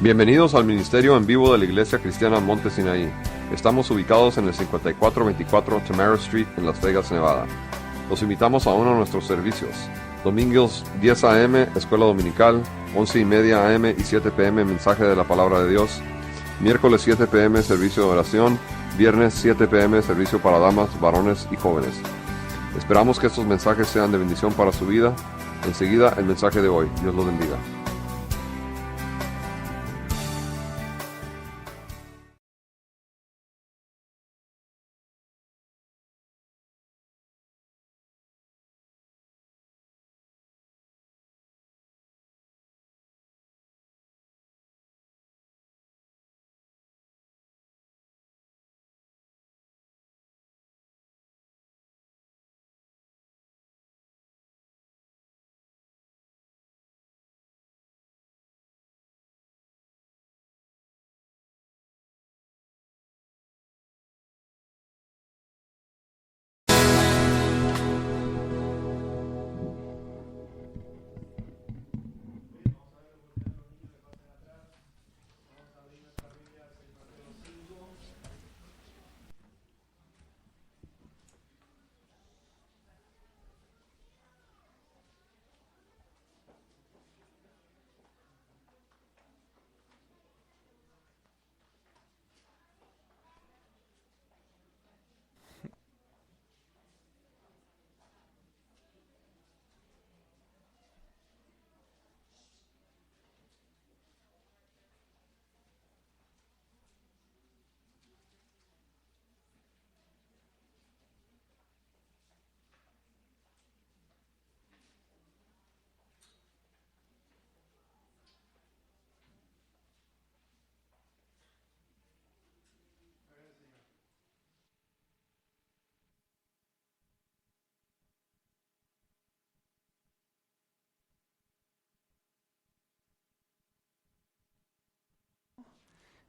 Bienvenidos al Ministerio en Vivo de la Iglesia Cristiana Monte Sinaí. Estamos ubicados en el 5424 Tamara Street en Las Vegas, Nevada. Los invitamos a uno de nuestros servicios. Domingos 10 a.m. Escuela Dominical, 11:30 a.m. y 7 p.m. Mensaje de la Palabra de Dios. Miércoles 7 p.m. Servicio de oración. Viernes 7 p.m. Servicio para damas, varones y jóvenes. Esperamos que estos mensajes sean de bendición para su vida. Enseguida el mensaje de hoy. Dios los bendiga.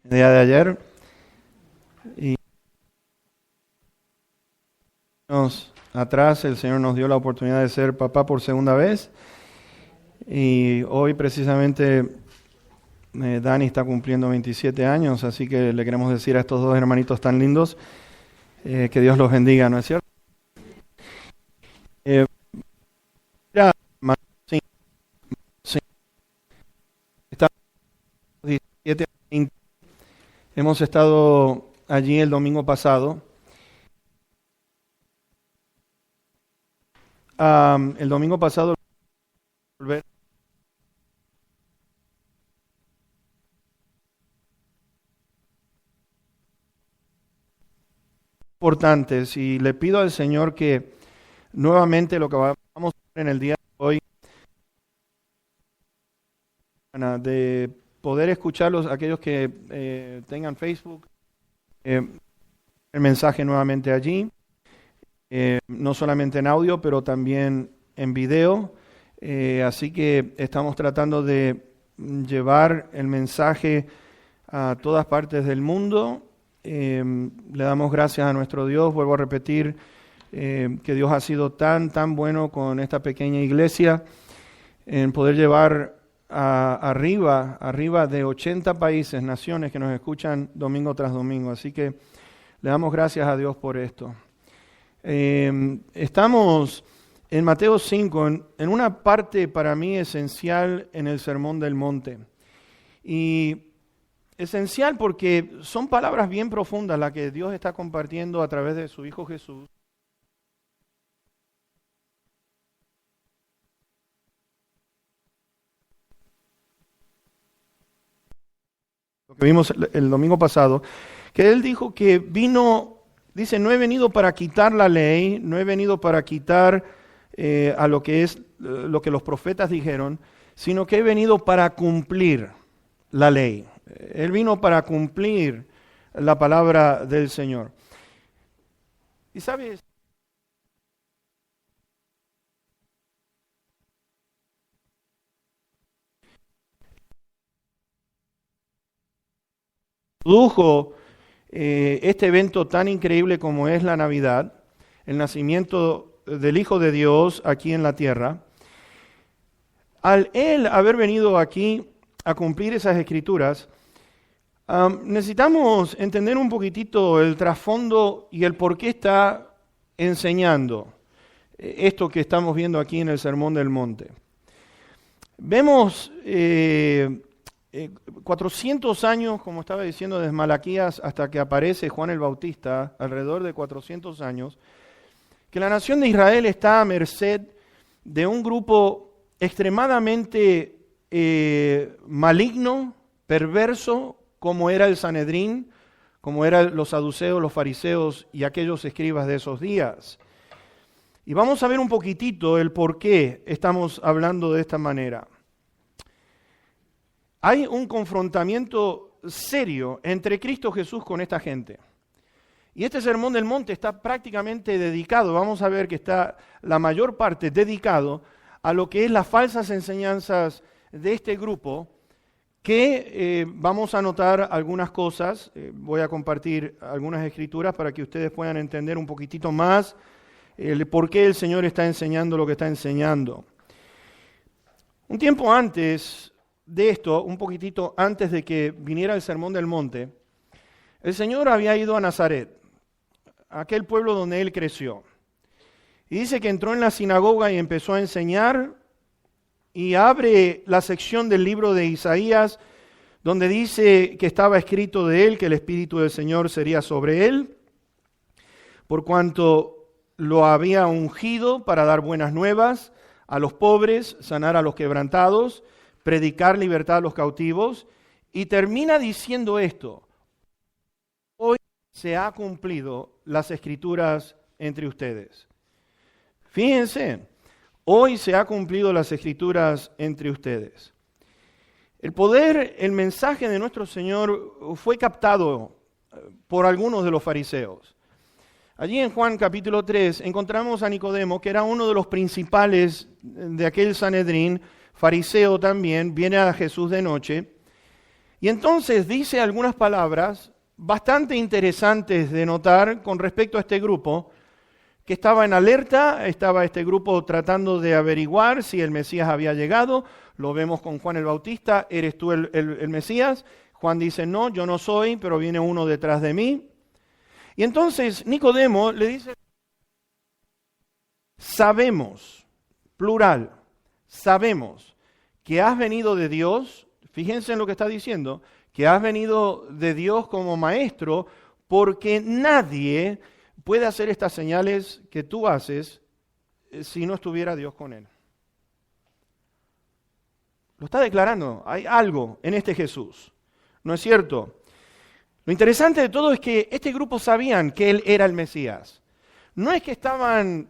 El día de ayer y años atrás el Señor nos dio la oportunidad de ser papá por segunda vez y hoy precisamente Dani está cumpliendo 27 años, así que le queremos decir a estos dos hermanitos tan lindos que Dios los bendiga, ¿no es cierto? Estamos 17 a 20. Hemos estado allí el domingo pasado. El domingo pasado importantes y le pido al Señor que nuevamente lo que vamos a hacer en el día de hoy de poder escucharlos, aquellos que tengan Facebook, el mensaje nuevamente allí, no solamente en audio, pero también en video. Así que estamos tratando de llevar el mensaje a todas partes del mundo. Le damos gracias a nuestro Dios, vuelvo a repetir, que Dios ha sido tan bueno con esta pequeña iglesia en poder llevar arriba de 80 países, naciones que nos escuchan domingo tras domingo. Así que le damos gracias a Dios por esto. Estamos en Mateo 5, en una parte para mí esencial en el Sermón del Monte. Y esencial porque son palabras bien profundas las que Dios está compartiendo a través de su Hijo Jesús. Lo que vimos el domingo pasado, que Él dijo que vino, dice, no he venido para quitar la ley, no he venido para quitar a lo que es lo que los profetas dijeron, sino que he venido para cumplir la ley. Él vino para cumplir la palabra del Señor. Y sabes, produjo este evento tan increíble como es la Navidad, el nacimiento del Hijo de Dios aquí en la tierra. Al Él haber venido aquí a cumplir esas escrituras, necesitamos entender un poquitito el trasfondo y el por qué está enseñando esto que estamos viendo aquí en el Sermón del Monte. Vemos 400 años, como estaba diciendo, desde Malaquías hasta que aparece Juan el Bautista, alrededor de 400 años, que la nación de Israel está a merced de un grupo extremadamente maligno, perverso, como era el Sanedrín, como eran los saduceos, los fariseos y aquellos escribas de esos días. Y vamos a ver un poquitito el por qué estamos hablando de esta manera. Hay un confrontamiento serio entre Cristo Jesús con esta gente. Y este Sermón del Monte está prácticamente dedicado, vamos a ver que está la mayor parte dedicado a lo que es las falsas enseñanzas de este grupo, que vamos a notar algunas cosas. Voy a compartir algunas escrituras para que ustedes puedan entender un poquitito más el por qué el Señor está enseñando lo que está enseñando. Un tiempo antes de esto, un poquitito antes de que viniera el Sermón del Monte, el Señor había ido a Nazaret, aquel pueblo donde Él creció. Y dice que entró en la sinagoga y empezó a enseñar, y abre la sección del libro de Isaías, donde dice que estaba escrito de Él, que el Espíritu del Señor sería sobre Él, por cuanto lo había ungido para dar buenas nuevas a los pobres, sanar a los quebrantados, predicar libertad a los cautivos, y termina diciendo esto: hoy se ha cumplido las escrituras entre ustedes. Fíjense, hoy se ha cumplido las escrituras entre ustedes. El poder, el mensaje de nuestro Señor fue captado por algunos de los fariseos. Allí en Juan capítulo 3 encontramos a Nicodemo, que era uno de los principales de aquel Sanedrín, fariseo también, viene a Jesús de noche, y entonces dice algunas palabras bastante interesantes de notar con respecto a este grupo, que estaba en alerta. Estaba este grupo tratando de averiguar si el Mesías había llegado. Lo vemos con Juan el Bautista: ¿eres tú el Mesías? Juan dice: no, yo no soy, pero viene uno detrás de mí. Y entonces Nicodemo le dice: sabemos, plural, sabemos que has venido de Dios. Fíjense en lo que está diciendo, que has venido de Dios como maestro, porque nadie puede hacer estas señales que tú haces si no estuviera Dios con él. Lo está declarando, hay algo en este Jesús, ¿no es cierto? Lo interesante de todo es que este grupo sabían que Él era el Mesías. No es que estaban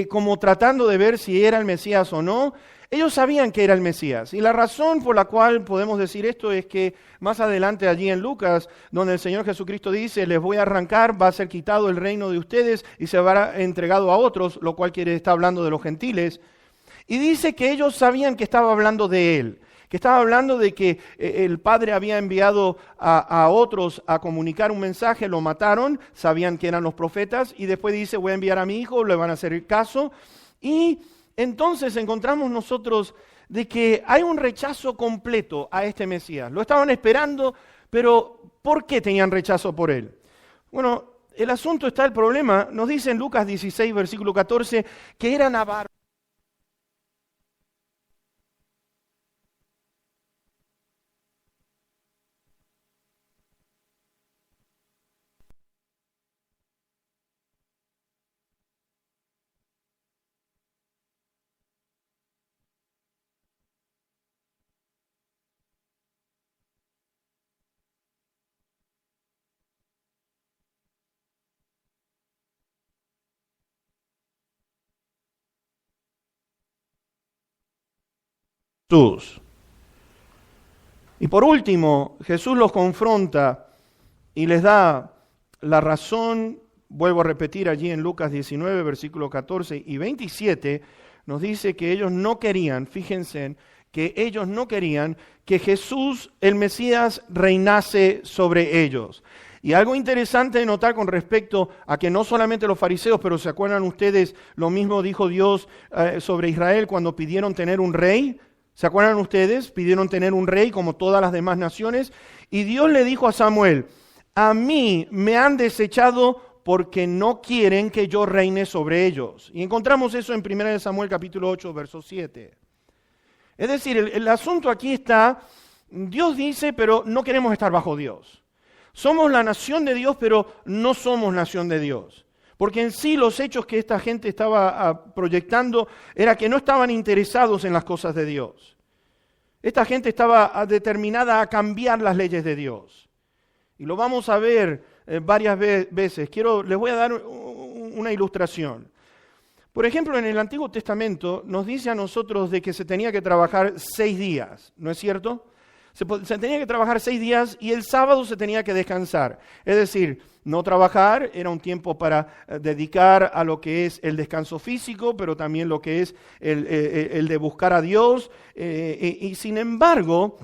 como tratando de ver si era el Mesías o no. Ellos sabían que era el Mesías. Y la razón por la cual podemos decir esto es que más adelante allí en Lucas, donde el Señor Jesucristo dice: les voy a arrancar, va a ser quitado el reino de ustedes y se va entregado a otros, lo cual está hablando de los gentiles. Y dice que ellos sabían que estaba hablando de Él. Que estaba hablando de que el Padre había enviado a otros a comunicar un mensaje, lo mataron, sabían que eran los profetas, y después dice: voy a enviar a mi hijo, le van a hacer caso. Y entonces encontramos nosotros de que hay un rechazo completo a este Mesías. Lo estaban esperando, pero ¿por qué tenían rechazo por él? Bueno, el asunto está, el problema, nos dice en Lucas 16, versículo 14, que eran avaros. Jesús. Y por último, Jesús los confronta y les da la razón. Vuelvo a repetir, allí en Lucas 19, versículos 14 y 27, nos dice que ellos no querían, fíjense, que ellos no querían que Jesús, el Mesías, reinase sobre ellos. Y algo interesante de notar con respecto a que no solamente los fariseos, pero ¿se acuerdan ustedes? Lo mismo dijo Dios sobre Israel cuando pidieron tener un rey. ¿Se acuerdan ustedes? Pidieron tener un rey como todas las demás naciones. Y Dios le dijo a Samuel, a mí me han desechado porque no quieren que yo reine sobre ellos. Y encontramos eso en 1 Samuel capítulo 8, verso 7. Es decir, el asunto aquí está, Dios dice, pero no queremos estar bajo Dios. Somos la nación de Dios, pero no somos nación de Dios. Porque en sí los hechos que esta gente estaba proyectando era que no estaban interesados en las cosas de Dios. Esta gente estaba determinada a cambiar las leyes de Dios. Y lo vamos a ver varias veces. Les voy a dar una ilustración. Por ejemplo, en el Antiguo Testamento nos dice a nosotros de que se tenía que trabajar 6 días, ¿no es cierto? Se tenía que trabajar 6 días y el sábado se tenía que descansar. Es decir, no trabajar era un tiempo para dedicar a lo que es el descanso físico, pero también lo que es el de buscar a Dios. Y sin embargo,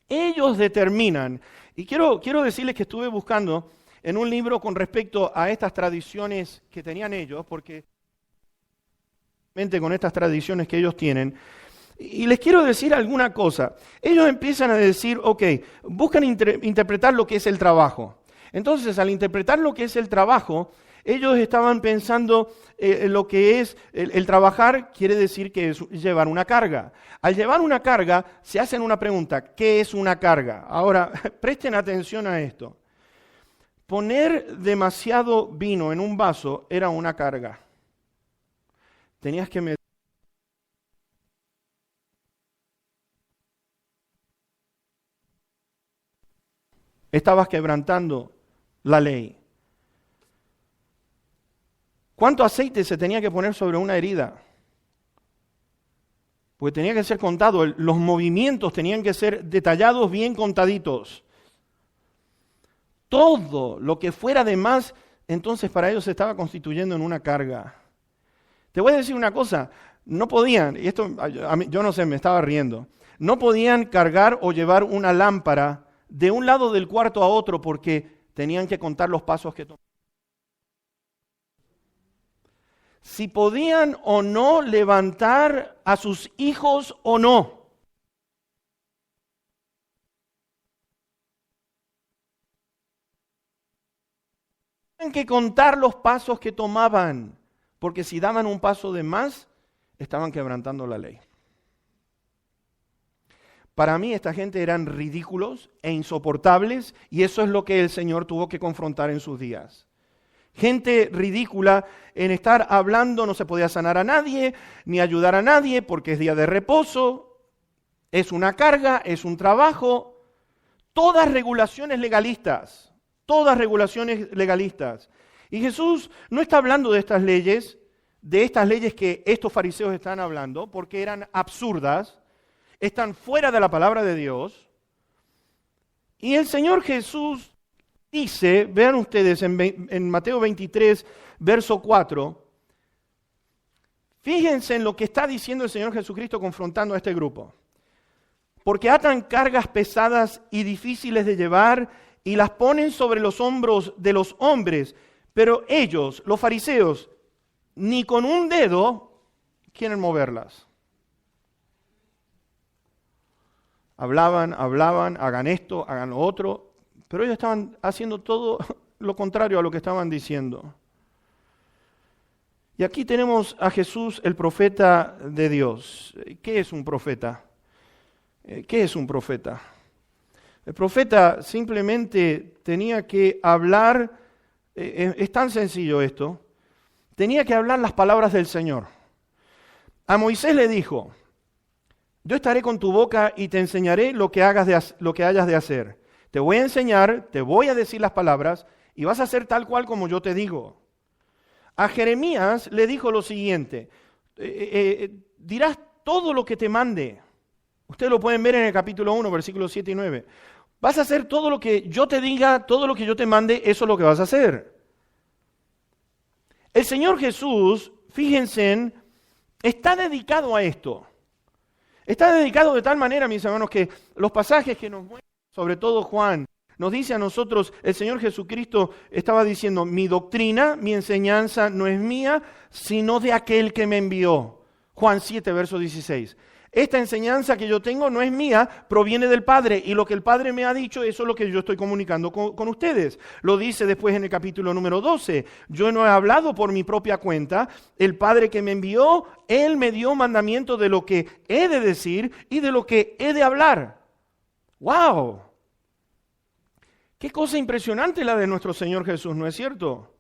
ellos determinan, y quiero decirles que estuve buscando en un libro con respecto a estas tradiciones que tenían ellos, porque con estas tradiciones que ellos tienen, y les quiero decir alguna cosa. Ellos empiezan a decir, ok, buscan interpretar lo que es el trabajo. Entonces, al interpretar lo que es el trabajo, ellos estaban pensando lo que es el trabajar, quiere decir que es llevar una carga. Al llevar una carga, se hacen una pregunta, ¿qué es una carga? Ahora, presten atención a esto. Poner demasiado vino en un vaso era una carga. Tenías que medir. Estabas quebrantando la ley. ¿Cuánto aceite se tenía que poner sobre una herida? Porque tenía que ser contado, los movimientos tenían que ser detallados, bien contaditos. Todo lo que fuera de más, entonces para ellos se estaba constituyendo en una carga. Te voy a decir una cosa, no podían, y esto yo no sé, me estaba riendo, no podían cargar o llevar una lámpara de un lado del cuarto a otro porque tenían que contar los pasos que tomaban. Si podían o no levantar a sus hijos o no. Tenían que contar los pasos que tomaban, porque si daban un paso de más, estaban quebrantando la ley. Para mí esta gente eran ridículos e insoportables y eso es lo que el Señor tuvo que confrontar en sus días. Gente ridícula en estar hablando, no se podía sanar a nadie, ni ayudar a nadie porque es día de reposo, es una carga, es un trabajo, todas regulaciones legalistas. Y Jesús no está hablando de estas leyes que estos fariseos están hablando porque eran absurdas, están fuera de la palabra de Dios. Y el Señor Jesús dice, vean ustedes en Mateo 23, verso 4, fíjense en lo que está diciendo el Señor Jesucristo confrontando a este grupo. Porque atan cargas pesadas y difíciles de llevar y las ponen sobre los hombros de los hombres, pero ellos, los fariseos, ni con un dedo quieren moverlas. Hablaban, hagan esto, hagan lo otro, pero ellos estaban haciendo todo lo contrario a lo que estaban diciendo. Y aquí tenemos a Jesús, el profeta de Dios. ¿Qué es un profeta? ¿Qué es un profeta? El profeta simplemente tenía que hablar, es tan sencillo esto, tenía que hablar las palabras del Señor. A Moisés le dijo, yo estaré con tu boca y te enseñaré lo que hayas de hacer. Te voy a enseñar, te voy a decir las palabras y vas a hacer tal cual como yo te digo. A Jeremías le dijo lo siguiente, dirás todo lo que te mande. Ustedes lo pueden ver en el capítulo 1, versículos 7 y 9. Vas a hacer todo lo que yo te diga, todo lo que yo te mande, eso es lo que vas a hacer. El Señor Jesús, fíjense, está dedicado a esto. Está dedicado de tal manera, mis hermanos, que los pasajes que nos muestran, sobre todo Juan, nos dice a nosotros, el Señor Jesucristo estaba diciendo, mi doctrina, mi enseñanza no es mía, sino de aquel que me envió. Juan 7, verso 16. Esta enseñanza que yo tengo no es mía, proviene del Padre, y lo que el Padre me ha dicho, eso es lo que yo estoy comunicando con ustedes. Lo dice después en el capítulo número 12. Yo no he hablado por mi propia cuenta. El Padre que me envió, Él me dio mandamiento de lo que he de decir y de lo que he de hablar. ¡Wow! Qué cosa impresionante la de nuestro Señor Jesús, ¿no es cierto?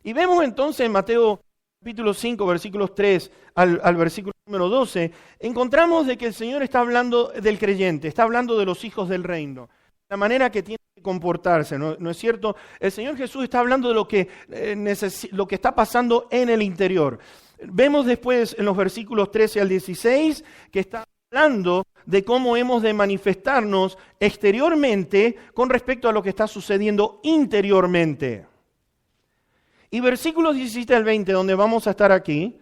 Y vemos entonces en Mateo capítulo 5, versículos 3 al versículo número 12, encontramos de que el Señor está hablando del creyente, está hablando de los hijos del reino, la manera que tiene que comportarse, ¿no es cierto? El Señor Jesús está hablando de lo que está pasando en el interior. Vemos después en los versículos 13 al 16 que está hablando de cómo hemos de manifestarnos exteriormente con respecto a lo que está sucediendo interiormente. Y versículos 17 al 20, donde vamos a estar aquí,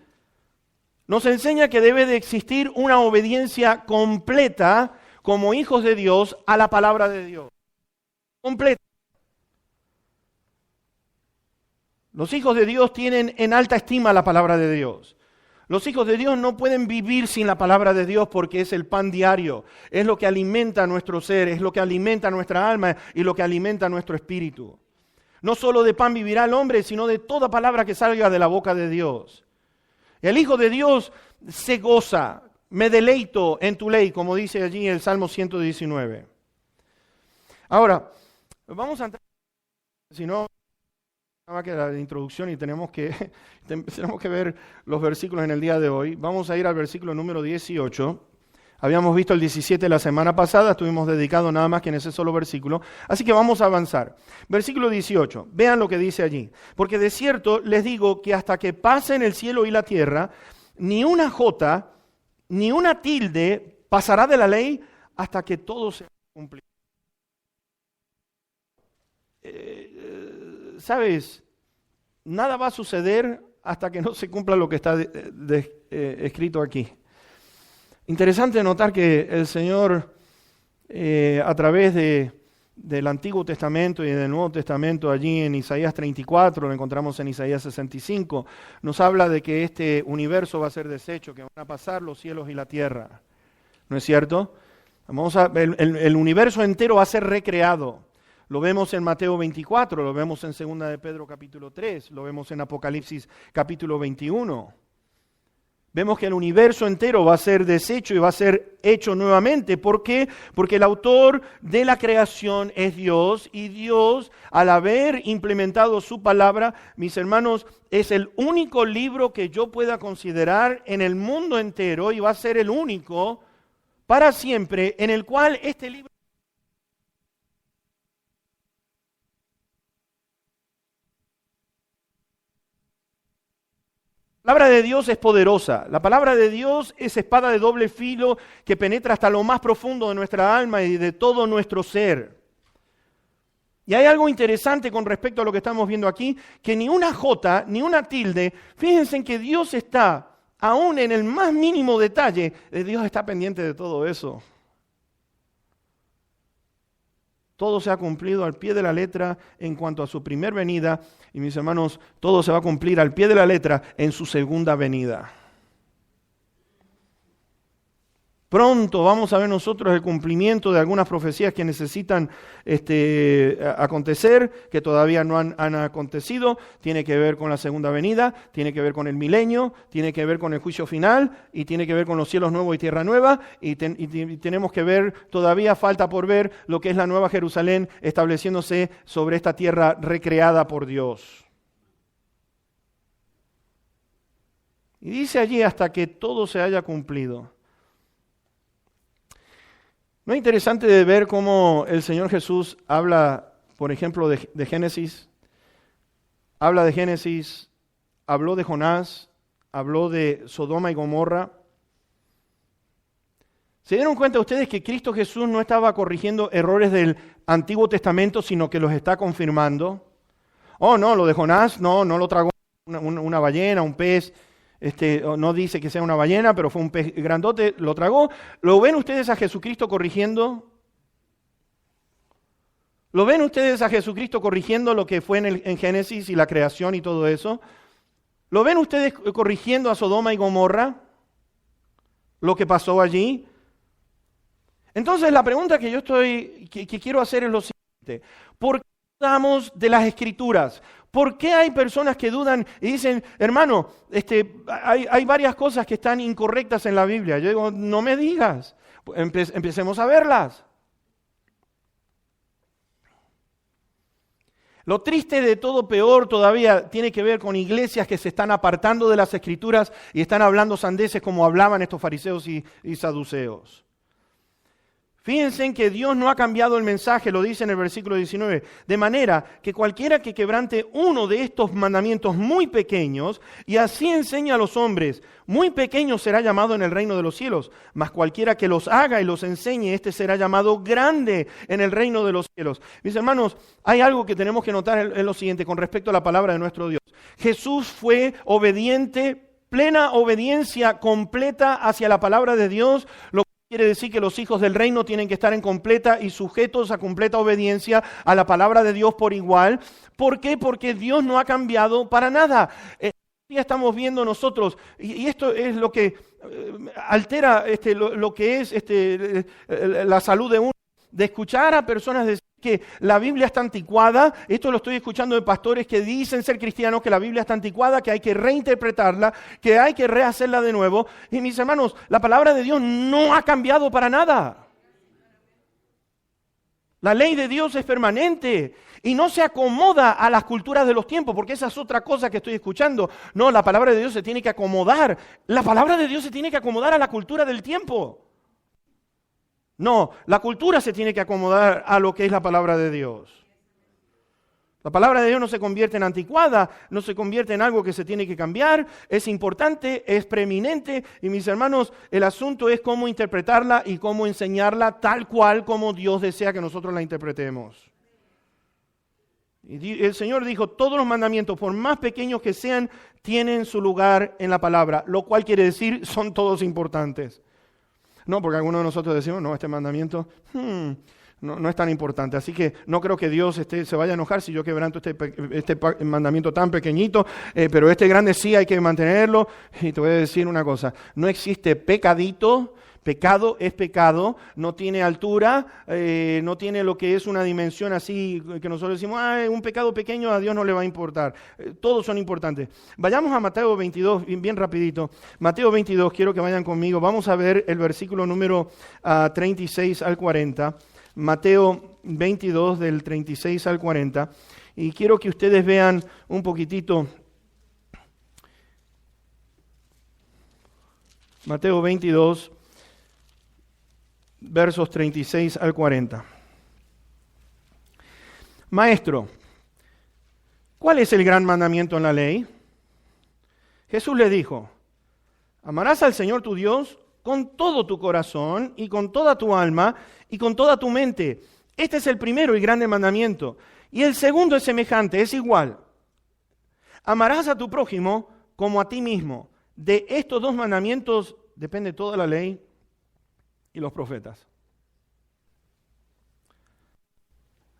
nos enseña que debe de existir una obediencia completa como hijos de Dios a la palabra de Dios. Completa. Los hijos de Dios tienen en alta estima la palabra de Dios. Los hijos de Dios no pueden vivir sin la palabra de Dios porque es el pan diario, es lo que alimenta nuestro ser, es lo que alimenta nuestra alma y lo que alimenta nuestro espíritu. No solo de pan vivirá el hombre, sino de toda palabra que salga de la boca de Dios. El Hijo de Dios se goza, me deleito en tu ley, como dice allí el Salmo 119. Ahora, vamos a entrar, si no, nada más que la introducción y tenemos que ver los versículos en el día de hoy. Vamos a ir al versículo número 18. Habíamos visto el 17 la semana pasada, estuvimos dedicados nada más que en ese solo versículo. Así que vamos a avanzar. Versículo 18, vean lo que dice allí. Porque de cierto les digo que hasta que pasen el cielo y la tierra, ni una jota, ni una tilde pasará de la ley hasta que todo sea cumplido. ¿Sabes? Nada va a suceder hasta que no se cumpla lo que está escrito aquí. Interesante notar que el Señor, a través del Antiguo Testamento y del Nuevo Testamento, allí en Isaías 34, lo encontramos en Isaías 65, nos habla de que este universo va a ser deshecho, que van a pasar los cielos y la tierra. ¿No es cierto? El universo entero va a ser recreado. Lo vemos en Mateo 24, lo vemos en 2 de Pedro capítulo 3, lo vemos en Apocalipsis capítulo 21. Vemos que el universo entero va a ser deshecho y va a ser hecho nuevamente. ¿Por qué? Porque el autor de la creación es Dios, y Dios, al haber implementado su palabra, mis hermanos, es el único libro que yo pueda considerar en el mundo entero, y va a ser el único para siempre, en el cual este libro La palabra de Dios es poderosa. La palabra de Dios es espada de doble filo que penetra hasta lo más profundo de nuestra alma y de todo nuestro ser. Y hay algo interesante con respecto a lo que estamos viendo aquí, que ni una jota, ni una tilde, fíjense en que Dios está, aún en el más mínimo detalle, Dios está pendiente de todo eso. Todo se ha cumplido al pie de la letra en cuanto a su primer venida, y mis hermanos, todo se va a cumplir al pie de la letra en su segunda venida. Pronto vamos a ver nosotros el cumplimiento de algunas profecías que necesitan acontecer, que todavía no han acontecido. Tiene que ver con la segunda venida, tiene que ver con el milenio, tiene que ver con el juicio final y tiene que ver con los cielos nuevos y tierra nueva. Y tenemos que ver, todavía falta por ver lo que es la nueva Jerusalén estableciéndose sobre esta tierra recreada por Dios. Y dice allí hasta que todo se haya cumplido. ¿No es interesante de ver cómo el Señor Jesús habla, por ejemplo, de Génesis? Habla de Génesis, habló de Jonás, habló de Sodoma y Gomorra. ¿Se dieron cuenta ustedes que Cristo Jesús no estaba corrigiendo errores del Antiguo Testamento, sino que los está confirmando? Oh, no, lo de Jonás, no lo tragó una ballena, un pez. No dice que sea una ballena, pero fue un pez grandote, lo tragó. ¿Lo ven ustedes a Jesucristo corrigiendo? ¿Lo ven ustedes a Jesucristo corrigiendo lo que fue en Génesis y la creación y todo eso? ¿Lo ven ustedes corrigiendo a Sodoma y Gomorra? lo que pasó allí? Entonces la pregunta que que quiero hacer es lo siguiente. ¿Por qué dudamos de las Escrituras? ¿Por qué hay personas que dudan y dicen, hermano, hay varias cosas que están incorrectas en la Biblia? Yo digo, no me digas. Empecemos a verlas. Lo triste de todo, peor todavía, tiene que ver con iglesias que se están apartando de las Escrituras y están hablando sandeces como hablaban estos fariseos y saduceos. Fíjense en que Dios no ha cambiado el mensaje, lo dice en el versículo 19, de manera que cualquiera que quebrante uno de estos mandamientos muy pequeños y así enseña a los hombres, muy pequeño será llamado en el reino de los cielos, mas cualquiera que los haga y los enseñe, este será llamado grande en el reino de los cielos. Mis hermanos, hay algo que tenemos que notar en lo siguiente con respecto a la palabra de nuestro Dios. Jesús fue obediente, plena obediencia completa hacia la palabra de Dios, lo quiere decir que los hijos del reino tienen que estar en completa y sujetos a completa obediencia a la palabra de Dios por igual. ¿Por qué? Porque Dios no ha cambiado para nada. Ya estamos viendo nosotros, y esto es lo que altera lo que es la salud de uno, de escuchar a personas decir que la Biblia está anticuada. Esto lo estoy escuchando de pastores que dicen ser cristianos, que la Biblia está anticuada, que hay que reinterpretarla, que hay que rehacerla de nuevo. Y mis hermanos, la palabra de Dios no ha cambiado para nada. La ley de Dios es permanente y no se acomoda a las culturas de los tiempos, porque esa es otra cosa que estoy escuchando. No, la palabra de Dios se tiene que acomodar. La palabra de Dios se tiene que acomodar a la cultura del tiempo. No, la cultura se tiene que acomodar a lo que es la palabra de Dios. La palabra de Dios no se convierte en anticuada, no se convierte en algo que se tiene que cambiar, es importante, es preeminente, y mis hermanos, el asunto es cómo interpretarla y cómo enseñarla tal cual como Dios desea que nosotros la interpretemos. Y el Señor dijo, todos los mandamientos, por más pequeños que sean, tienen su lugar en la palabra, lo cual quiere decir, son todos importantes. No, porque algunos de nosotros decimos, no, este mandamiento no es tan importante. Así que no creo que Dios se vaya a enojar si yo quebranto este mandamiento tan pequeñito, pero este grande sí hay que mantenerlo. Y te voy a decir una cosa, no existe pecadito. Pecado es pecado, no tiene altura, no tiene lo que es una dimensión así que nosotros decimos, un pecado pequeño a Dios no le va a importar. Todos son importantes. Vayamos a Mateo 22, bien rapidito. Mateo 22, quiero que vayan conmigo. Vamos a ver el versículo número 36 al 40. Mateo 22, del 36 al 40. Y quiero que ustedes vean un poquitito. Mateo 22. Versos 36 al 40. Maestro, ¿cuál es el gran mandamiento en la ley? Jesús le dijo, amarás al Señor tu Dios con todo tu corazón y con toda tu alma y con toda tu mente. Este es el primero y grande mandamiento. Y el segundo es semejante, es igual. Amarás a tu prójimo como a ti mismo. De estos dos mandamientos depende toda la ley y los profetas.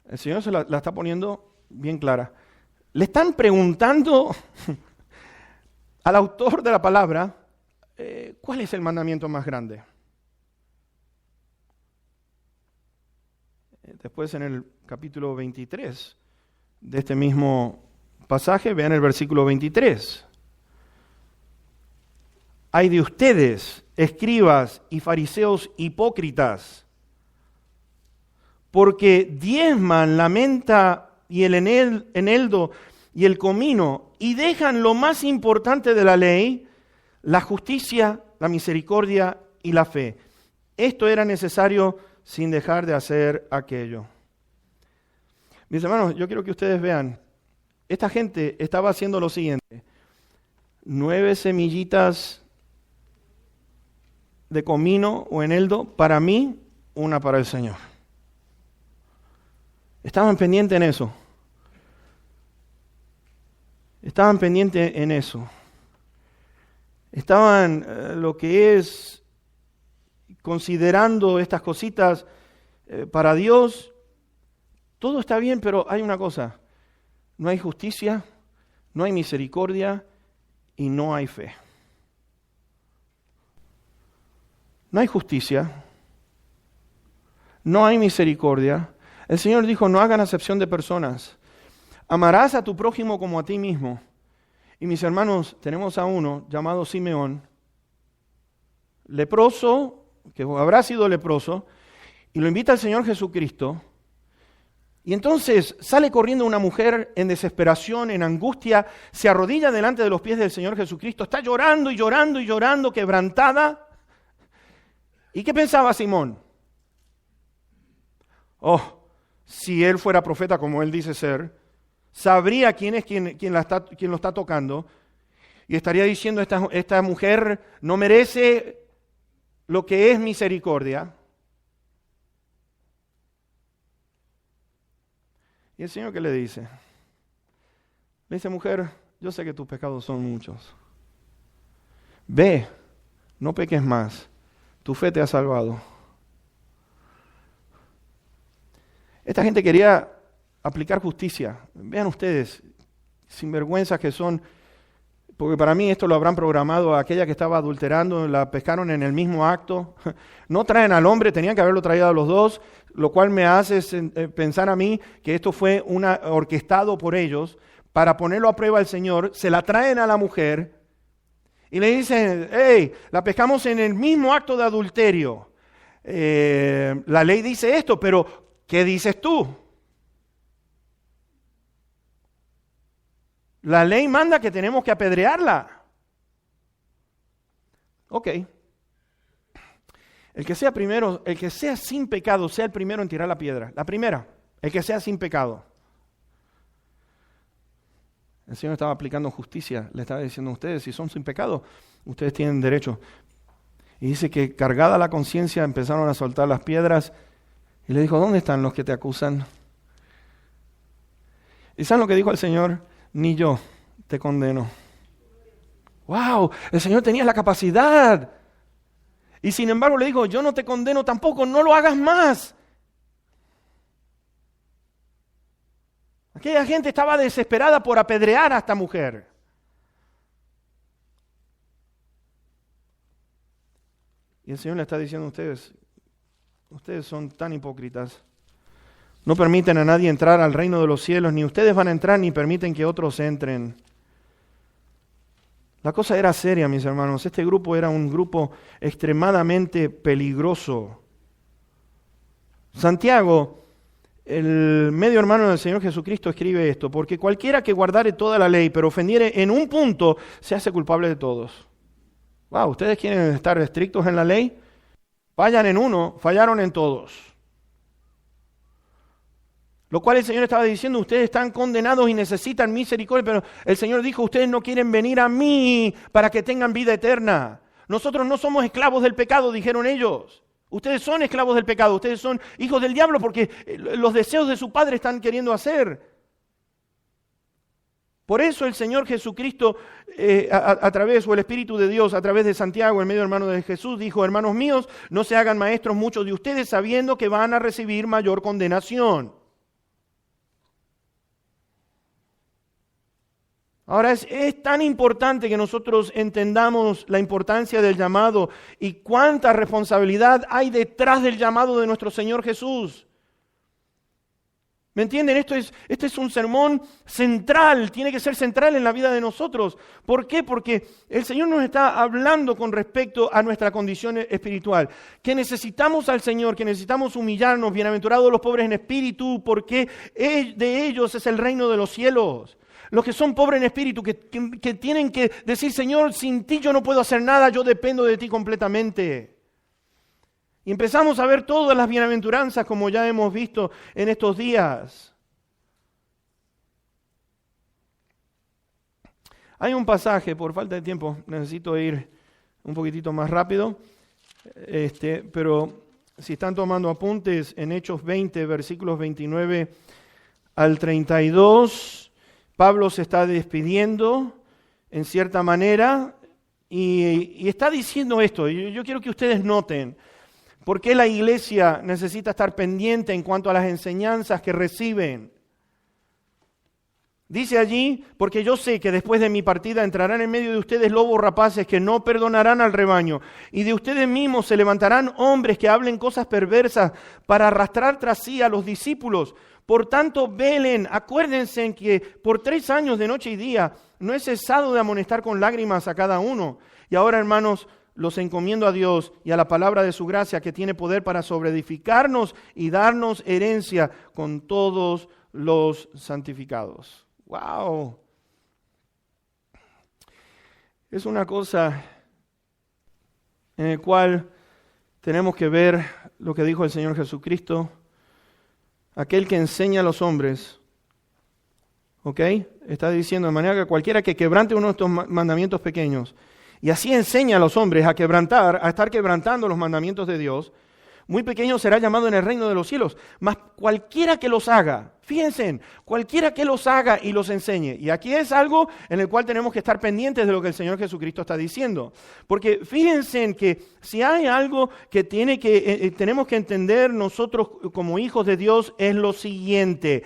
El Señor se la está poniendo bien clara. Le están preguntando al autor de la palabra, ¿cuál es el mandamiento más grande? Después en el capítulo 23 de este mismo pasaje, vean el versículo 23. Ay de ustedes, escribas y fariseos hipócritas, porque diezman la menta y el eneldo y el comino, y dejan lo más importante de la ley, la justicia, la misericordia y la fe. Esto era necesario sin dejar de hacer aquello. Mis hermanos, yo quiero que ustedes vean, esta gente estaba haciendo lo siguiente: 9 semillitas de comino o eneldo para mí, una para el Señor. Estaban pendientes en eso. Estaban pendientes en eso. Estaban lo que es considerando estas cositas para Dios. Todo está bien, pero hay una cosa: no hay justicia, no hay misericordia y no hay fe. no hay justicia, no hay misericordia. El Señor dijo, no hagan acepción de personas. Amarás a tu prójimo como a ti mismo. Y mis hermanos, tenemos a uno llamado Simeón, leproso, que habrá sido leproso, y lo invita al Señor Jesucristo. Y entonces sale corriendo una mujer en desesperación, en angustia, se arrodilla delante de los pies del Señor Jesucristo, está llorando y llorando y llorando, quebrantada. ¿Y qué pensaba Simón? Oh, si él fuera profeta como él dice ser, sabría quién es quien lo está tocando y estaría diciendo, esta mujer no merece lo que es misericordia. ¿Y el Señor qué le dice? Le dice, mujer, yo sé que tus pecados son muchos. Ve, no peques más, tu fe te ha salvado. Esta gente quería aplicar justicia. Vean ustedes, sinvergüenzas que son, porque para mí esto lo habrán programado a aquella que estaba adulterando, la pescaron en el mismo acto. No traen al hombre, tenían que haberlo traído a los dos, lo cual me hace pensar a mí que esto fue orquestado por ellos para ponerlo a prueba al Señor. Se la traen a la mujer y le dicen, hey, la pescamos en el mismo acto de adulterio. La ley dice esto, pero ¿qué dices tú? La ley manda que tenemos que apedrearla. Ok. El que sea sin pecado, sea el primero en tirar la piedra. La primera, el que sea sin pecado. El Señor estaba aplicando justicia. Le estaba diciendo a ustedes, si son sin pecado, ustedes tienen derecho. Y dice que cargada la conciencia empezaron a soltar las piedras. Y le dijo, ¿dónde están los que te acusan? ¿Y saben lo que dijo el Señor? Ni yo te condeno. ¡Wow! El Señor tenía la capacidad. Y sin embargo le dijo, yo no te condeno tampoco, no lo hagas más. Aquella gente estaba desesperada por apedrear a esta mujer. Y el Señor le está diciendo a ustedes son tan hipócritas. No permiten a nadie entrar al reino de los cielos, ni ustedes van a entrar, ni permiten que otros entren. La cosa era seria, mis hermanos. Este grupo era un grupo extremadamente peligroso. Santiago, el medio hermano del Señor Jesucristo, escribe esto, porque cualquiera que guardare toda la ley, pero ofendiere en un punto, se hace culpable de todos. Wow, ¿ustedes quieren estar estrictos en la ley? Fallan en uno, fallaron en todos. Lo cual el Señor estaba diciendo, ustedes están condenados y necesitan misericordia, pero el Señor dijo, ustedes no quieren venir a mí para que tengan vida eterna. Nosotros no somos esclavos del pecado, dijeron ellos. Ustedes son esclavos del pecado, ustedes son hijos del diablo porque los deseos de su padre están queriendo hacer. Por eso el Señor Jesucristo, a través, o el Espíritu de Dios, a través de Santiago, el medio hermano de Jesús, dijo, hermanos míos, no se hagan maestros muchos de ustedes sabiendo que van a recibir mayor condenación. Ahora es tan importante que nosotros entendamos la importancia del llamado y cuánta responsabilidad hay detrás del llamado de nuestro Señor Jesús. ¿Me entienden? Este es un sermón central, tiene que ser central en la vida de nosotros. ¿Por qué? Porque el Señor nos está hablando con respecto a nuestra condición espiritual. Que necesitamos al Señor, que necesitamos humillarnos, bienaventurados los pobres en espíritu, porque de ellos es el reino de los cielos. Los que son pobres en espíritu, que tienen que decir, Señor, sin ti yo no puedo hacer nada, yo dependo de ti completamente. Y empezamos a ver todas las bienaventuranzas como ya hemos visto en estos días. Hay un pasaje, por falta de tiempo, necesito ir un poquitito más rápido, pero si están tomando apuntes, en Hechos 20, versículos 29 al 32, Pablo se está despidiendo en cierta manera y está diciendo esto. Yo quiero que ustedes noten por qué la iglesia necesita estar pendiente en cuanto a las enseñanzas que reciben. Dice allí, porque yo sé que después de mi partida entrarán en medio de ustedes lobos rapaces que no perdonarán al rebaño, y de ustedes mismos se levantarán hombres que hablen cosas perversas para arrastrar tras sí a los discípulos. Por tanto, velen, acuérdense en que por 3 años de noche y día no he cesado de amonestar con lágrimas a cada uno. Y ahora, hermanos, los encomiendo a Dios y a la palabra de su gracia, que tiene poder para sobreedificarnos y darnos herencia con todos los santificados. ¡Wow! Es una cosa en la cual tenemos que ver lo que dijo el Señor Jesucristo, aquel que enseña a los hombres, ¿ok? Está diciendo de manera que cualquiera que quebrante uno de estos mandamientos pequeños, y así enseña a los hombres a estar quebrantando los mandamientos de Dios, muy pequeño será llamado en el reino de los cielos. Mas cualquiera que los haga, fíjense, cualquiera que los haga y los enseñe. Y aquí es algo en el cual tenemos que estar pendientes de lo que el Señor Jesucristo está diciendo. Porque fíjense en que si hay algo que tenemos que entender nosotros como hijos de Dios, es lo siguiente.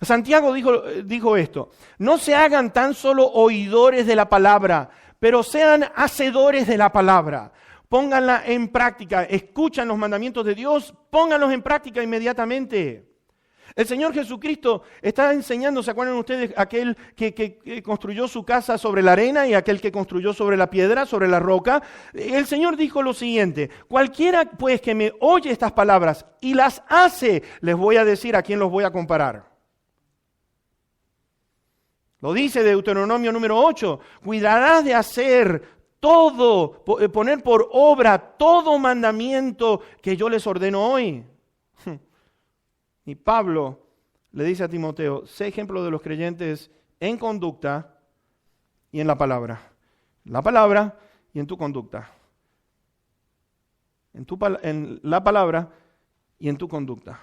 Santiago dijo esto: no se hagan tan solo oidores de la palabra, pero sean hacedores de la palabra. Pónganla en práctica, escuchan los mandamientos de Dios, pónganlos en práctica inmediatamente. El Señor Jesucristo está enseñando, ¿se acuerdan ustedes? Aquel que construyó su casa sobre la arena y aquel que construyó sobre la piedra, sobre la roca. El Señor dijo lo siguiente: cualquiera pues que me oye estas palabras y las hace, les voy a decir a quién los voy a comparar. Lo dice Deuteronomio número 8, cuidarás de hacer todo, poner por obra todo mandamiento que yo les ordeno hoy. Y Pablo le dice a Timoteo: sé ejemplo de los creyentes en conducta y en la palabra. La palabra y en tu conducta. En la palabra y en tu conducta.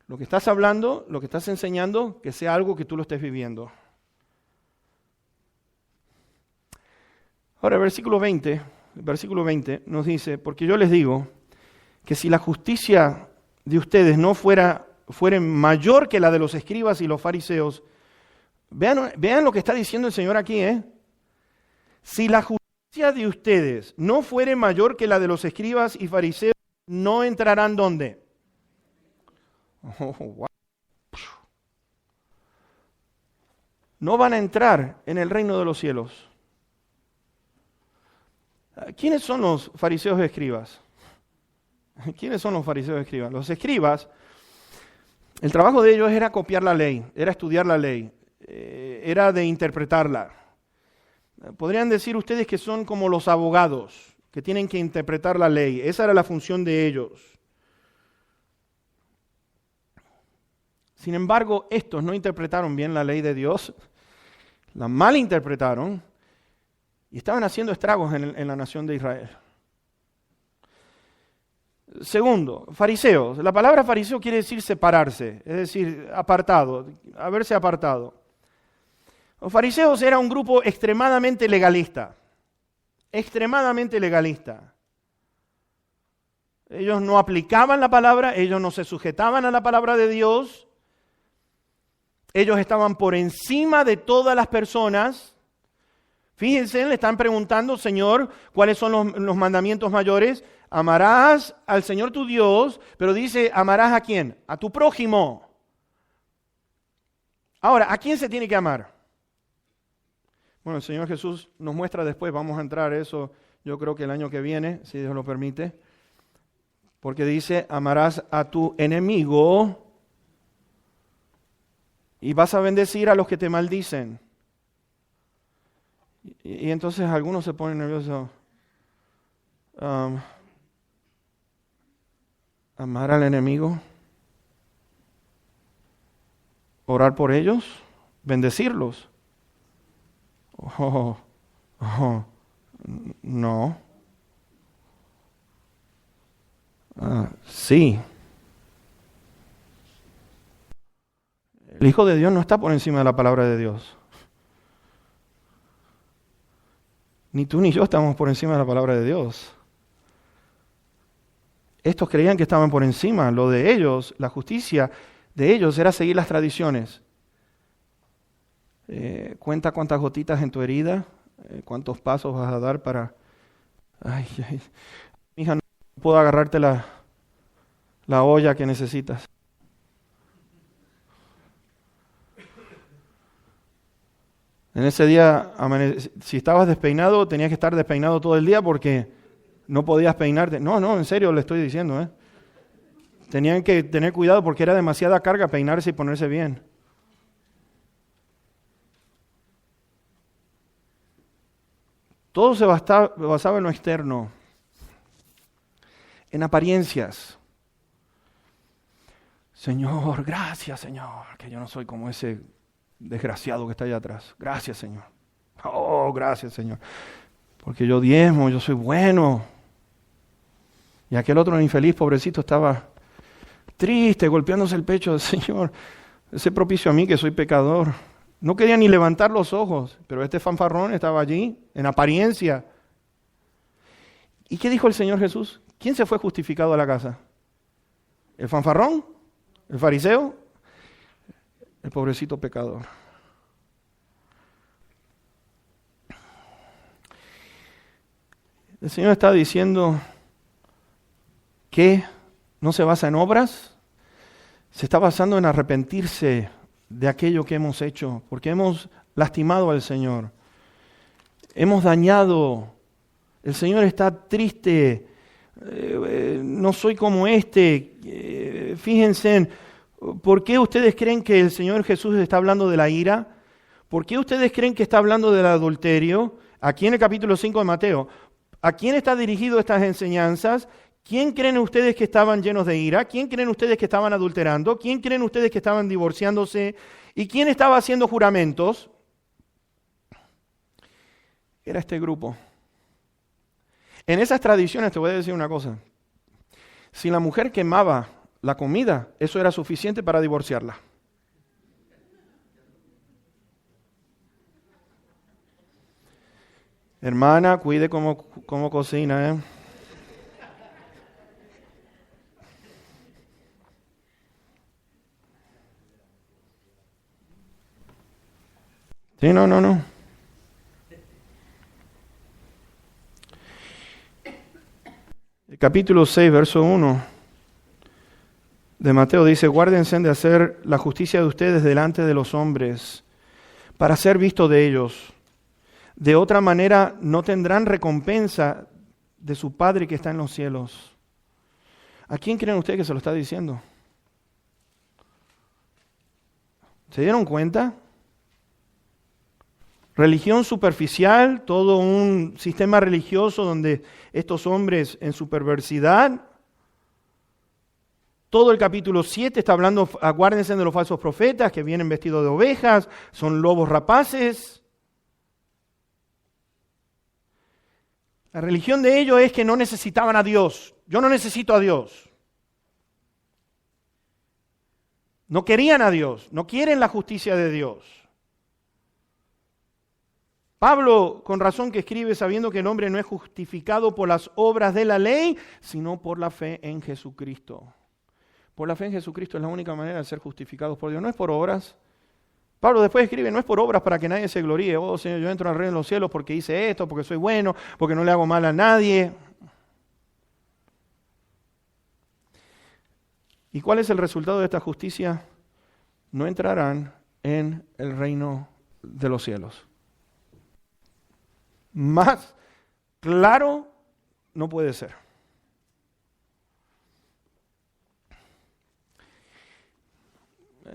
Lo que estás hablando, lo que estás enseñando, que sea algo que tú lo estés viviendo. Ahora, el versículo 20 nos dice: porque yo les digo que si la justicia de ustedes no fuera mayor que la de los escribas y los fariseos, vean lo que está diciendo el Señor aquí, Si la justicia de ustedes no fuere mayor que la de los escribas y fariseos, ¿no entrarán dónde? Wow. No van a entrar en el reino de los cielos. ¿Quiénes son los fariseos y escribas? ¿Quiénes son los fariseos y escribas? Los escribas, el trabajo de ellos era copiar la ley, era estudiar la ley, era de interpretarla. Podrían decir ustedes que son como los abogados, que tienen que interpretar la ley. Esa era la función de ellos. Sin embargo, estos no interpretaron bien la ley de Dios, la malinterpretaron, y estaban haciendo estragos en la nación de Israel. Segundo, fariseos. La palabra fariseo quiere decir separarse, es decir, apartado, haberse apartado. Los fariseos era un grupo extremadamente legalista. Extremadamente legalista. Ellos no aplicaban la palabra, ellos no se sujetaban a la palabra de Dios. Ellos estaban por encima de todas las personas. Fíjense, le están preguntando: Señor, ¿cuáles son los mandamientos mayores? Amarás al Señor tu Dios, pero dice, ¿amarás a quién? A tu prójimo. Ahora, ¿a quién se tiene que amar? Bueno, el Señor Jesús nos muestra después, vamos a entrar a eso, yo creo que el año que viene, si Dios lo permite, porque dice, amarás a tu enemigo y vas a bendecir a los que te maldicen. Y entonces algunos se ponen nerviosos. Amar al enemigo, orar por ellos, bendecirlos. No. Sí. El Hijo de Dios no está por encima de la palabra de Dios. Ni tú ni yo estamos por encima de la palabra de Dios. Estos creían que estaban por encima. Lo de ellos, la justicia de ellos era seguir las tradiciones. Cuenta cuántas gotitas en tu herida, cuántos pasos vas a dar para... Ay, hija, no puedo agarrarte la olla que necesitas. En ese día, si estabas despeinado, tenías que estar despeinado todo el día porque no podías peinarte. No, en serio le estoy diciendo. Tenían que tener cuidado porque era demasiada carga peinarse y ponerse bien. Todo se basaba en lo externo, en apariencias. Señor, gracias, Señor, que yo no soy como ese desgraciado que está allá atrás. Gracias, Señor. Oh, gracias, Señor. Porque yo diezmo, yo soy bueno. Y aquel otro infeliz, pobrecito, estaba triste, golpeándose el pecho. Señor, sé propicio a mí que soy pecador. No quería ni levantar los ojos, pero este fanfarrón estaba allí, en apariencia. ¿Y qué dijo el Señor Jesús? ¿Quién se fue justificado a la casa? ¿El fanfarrón? ¿El fariseo? El pobrecito pecador. El Señor está diciendo que no se basa en obras, se está basando en arrepentirse de aquello que hemos hecho, porque hemos lastimado al Señor, hemos dañado. El Señor está triste, no soy como fíjense en, ¿por qué ustedes creen que el Señor Jesús está hablando de la ira? ¿Por qué ustedes creen que está hablando del adulterio? Aquí en el capítulo 5 de Mateo, ¿a quién está dirigido estas enseñanzas? ¿Quién creen ustedes que estaban llenos de ira? ¿Quién creen ustedes que estaban adulterando? ¿Quién creen ustedes que estaban divorciándose? ¿Y quién estaba haciendo juramentos? Era este grupo. En esas tradiciones te voy a decir una cosa. Si la mujer quemaba la comida, eso era suficiente para divorciarla. Hermana, cuide cómo cocina, ¿eh? Sí, no. El capítulo 6, verso 1 de Mateo dice: guárdense de hacer la justicia de ustedes delante de los hombres, para ser visto de ellos. De otra manera no tendrán recompensa de su Padre que está en los cielos. ¿A quién creen ustedes que se lo está diciendo? ¿Se dieron cuenta? Religión superficial, todo un sistema religioso donde estos hombres en su perversidad, todo el capítulo 7 está hablando, aguárdense de los falsos profetas que vienen vestidos de ovejas, son lobos rapaces. La religión de ellos es que no necesitaban a Dios. Yo no necesito a Dios. No querían a Dios, no quieren la justicia de Dios. Pablo, con razón que escribe, sabiendo que el hombre no es justificado por las obras de la ley, sino por la fe en Jesucristo. Por la fe en Jesucristo es la única manera de ser justificados por Dios, no es por obras. Pablo después escribe, no es por obras para que nadie se gloríe. Oh Señor, yo entro al reino de los cielos porque hice esto, porque soy bueno, porque no le hago mal a nadie. ¿Y cuál es el resultado de esta justicia? No entrarán en el reino de los cielos. Más claro no puede ser.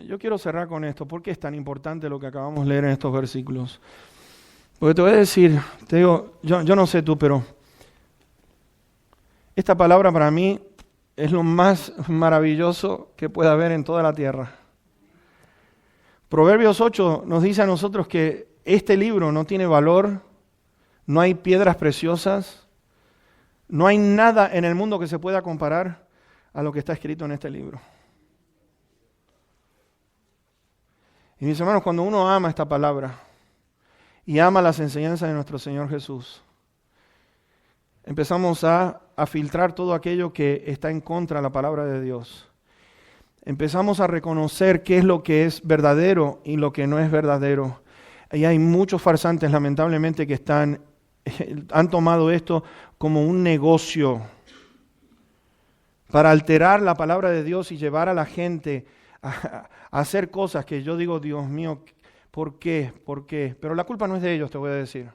Yo quiero cerrar con esto. ¿Por qué es tan importante lo que acabamos de leer en estos versículos? Porque te voy a decir, te digo, yo no sé tú, pero esta palabra para mí es lo más maravilloso que puede haber en toda la tierra. Proverbios 8 nos dice a nosotros que este libro no tiene valor, no hay piedras preciosas, no hay nada en el mundo que se pueda comparar a lo que está escrito en este libro. Y mis hermanos, cuando uno ama esta palabra y ama las enseñanzas de nuestro Señor Jesús, empezamos a filtrar todo aquello que está en contra de la palabra de Dios. Empezamos a reconocer qué es lo que es verdadero y lo que no es verdadero. Y hay muchos farsantes, lamentablemente, que han tomado esto como un negocio para alterar la palabra de Dios y llevar a la gente a hacer cosas que yo digo, Dios mío, ¿por qué? ¿Por qué? Pero la culpa no es de ellos, te voy a decir.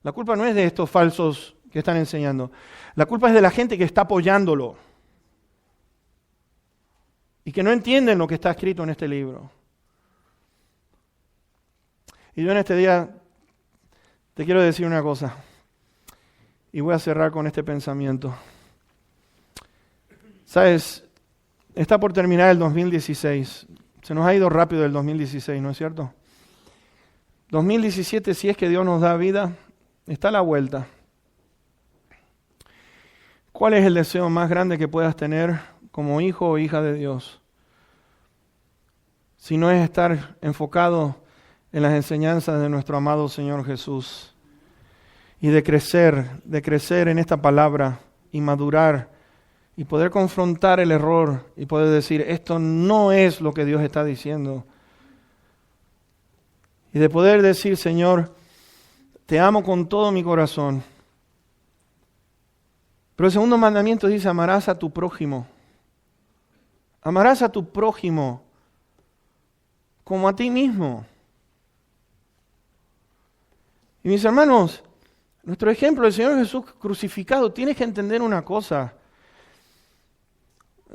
La culpa no es de estos falsos que están enseñando. La culpa es de la gente que está apoyándolo y que no entienden lo que está escrito en este libro. Y yo en este día te quiero decir una cosa, y voy a cerrar con este pensamiento. ¿Sabes? Está por terminar el 2016. Se nos ha ido rápido el 2016, ¿no es cierto? 2017, si es que Dios nos da vida, está a la vuelta. ¿Cuál es el deseo más grande que puedas tener como hijo o hija de Dios? Si no es estar enfocado en las enseñanzas de nuestro amado Señor Jesús y de crecer en esta palabra y madurar y poder confrontar el error y poder decir, esto no es lo que Dios está diciendo. Y de poder decir, Señor, te amo con todo mi corazón. Pero el segundo mandamiento dice, amarás a tu prójimo. Amarás a tu prójimo como a ti mismo. Y mis hermanos, nuestro ejemplo del Señor Jesús crucificado, tienes que entender una cosa.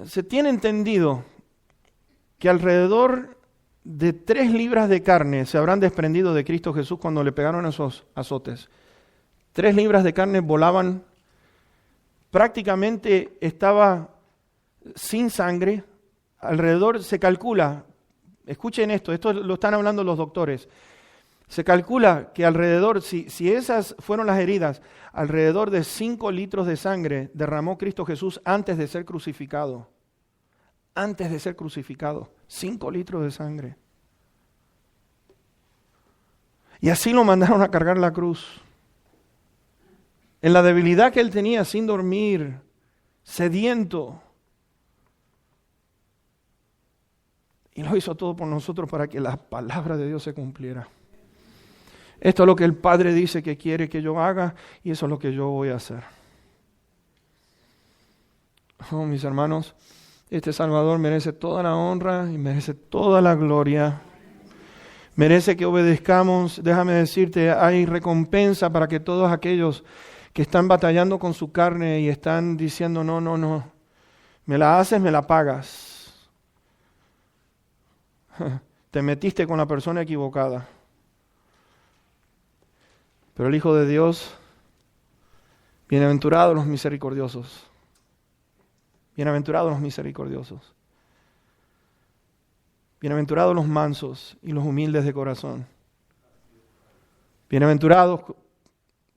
Se tiene entendido que alrededor de 3 libras de carne se habrán desprendido de Cristo Jesús cuando le pegaron esos azotes. 3 libras de carne volaban, prácticamente estaba sin sangre, alrededor se calcula, escuchen esto lo están hablando los doctores, se calcula que alrededor, si esas fueron las heridas, alrededor de 5 litros de sangre derramó Cristo Jesús antes de ser crucificado. Antes de ser crucificado, 5 litros de sangre. Y así lo mandaron a cargar la cruz. En la debilidad que él tenía, sin dormir, sediento. Y lo hizo todo por nosotros para que la palabra de Dios se cumpliera. Esto es lo que el Padre dice que quiere que yo haga y eso es lo que yo voy a hacer. Oh, mis hermanos, este Salvador merece toda la honra y merece toda la gloria. Merece que obedezcamos. Déjame decirte, hay recompensa para que todos aquellos que están batallando con su carne y están diciendo, no, me la haces, me la pagas. Te metiste con la persona equivocada. Pero el Hijo de Dios, bienaventurados los misericordiosos. Bienaventurados los misericordiosos. Bienaventurados los mansos y los humildes de corazón. Bienaventurados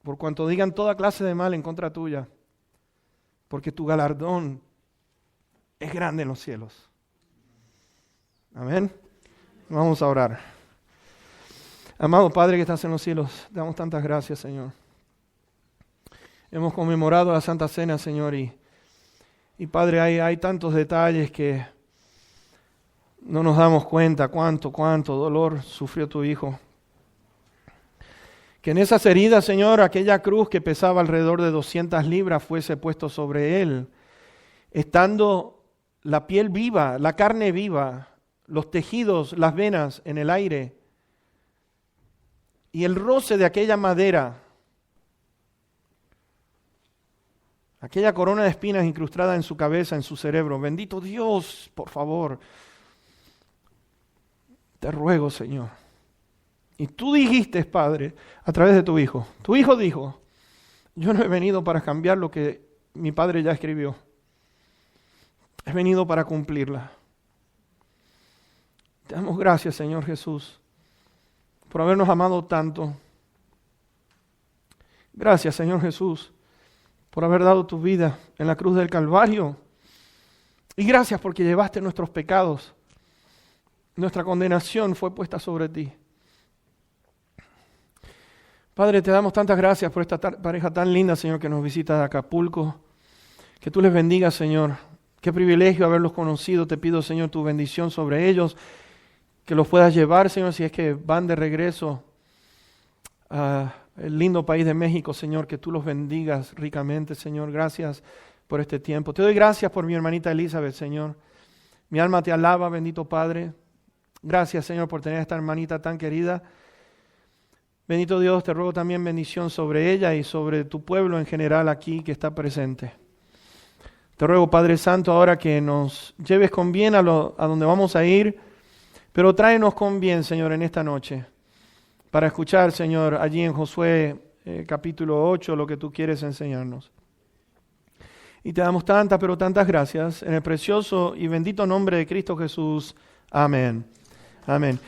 por cuanto digan toda clase de mal en contra tuya, porque tu galardón es grande en los cielos. Amén. Vamos a orar. Amado Padre que estás en los cielos, te damos tantas gracias, Señor. Hemos conmemorado la Santa Cena, Señor, y Padre, hay tantos detalles que no nos damos cuenta cuánto dolor sufrió tu Hijo. Que en esas heridas, Señor, aquella cruz que pesaba alrededor de 200 libras fuese puesto sobre Él, estando la piel viva, la carne viva, los tejidos, las venas en el aire, y el roce de aquella madera, aquella corona de espinas incrustada en su cabeza, en su cerebro. Bendito Dios, por favor, te ruego, Señor. Y tú dijiste, Padre, a través de tu Hijo. Tu Hijo dijo, yo no he venido para cambiar lo que mi Padre ya escribió. He venido para cumplirla. Te damos gracias, Señor Jesús, por habernos amado tanto. Gracias, Señor Jesús, por haber dado tu vida en la cruz del Calvario. Y gracias porque llevaste nuestros pecados. Nuestra condenación fue puesta sobre ti. Padre, te damos tantas gracias por esta pareja tan linda, Señor, que nos visita de Acapulco. Que tú les bendigas, Señor. Qué privilegio haberlos conocido. Te pido, Señor, tu bendición sobre ellos. que los puedas llevar, Señor, si es que van de regreso a el lindo país de México, Señor, que tú los bendigas ricamente, Señor. Gracias por este tiempo. Te doy gracias por mi hermanita Elizabeth, Señor. Mi alma te alaba, bendito Padre. Gracias, Señor, por tener a esta hermanita tan querida. Bendito Dios, te ruego también bendición sobre ella y sobre tu pueblo en general aquí que está presente. Te ruego, Padre Santo, ahora que nos lleves con bien a donde vamos a ir, pero tráenos con bien, Señor, en esta noche, para escuchar, Señor, allí en Josué capítulo 8, lo que tú quieres enseñarnos. Y te damos tantas, pero tantas gracias, en el precioso y bendito nombre de Cristo Jesús. Amén. Amén.